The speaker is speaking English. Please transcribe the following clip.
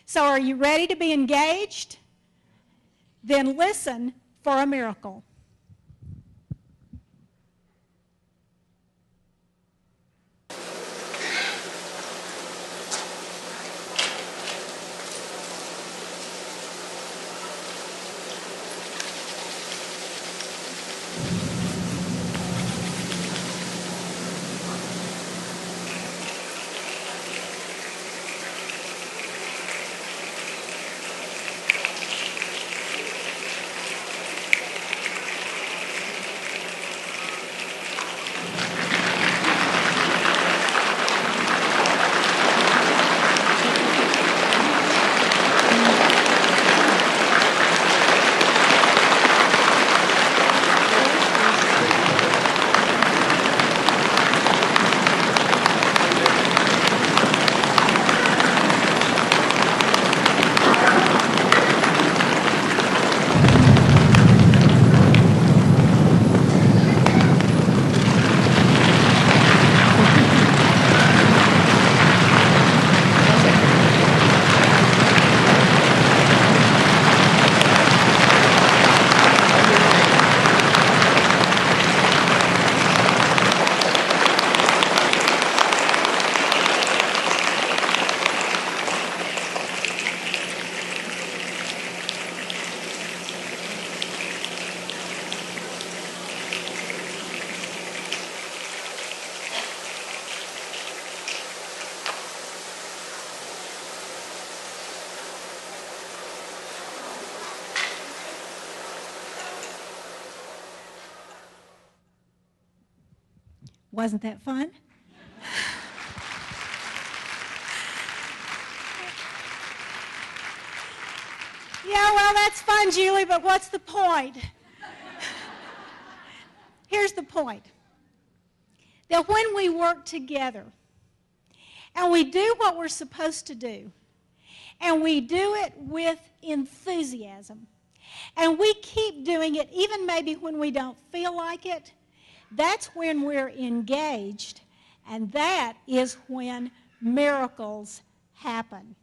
So are you ready to be engaged? Then listen for a miracle. Wasn't that fun? Yeah, well, that's fun, Julie, but what's the point? Here's the point. That when we work together and we do what we're supposed to do, and we do it with enthusiasm, and we keep doing it even maybe when we don't feel like it, that's when we're engaged, and that is when miracles happen.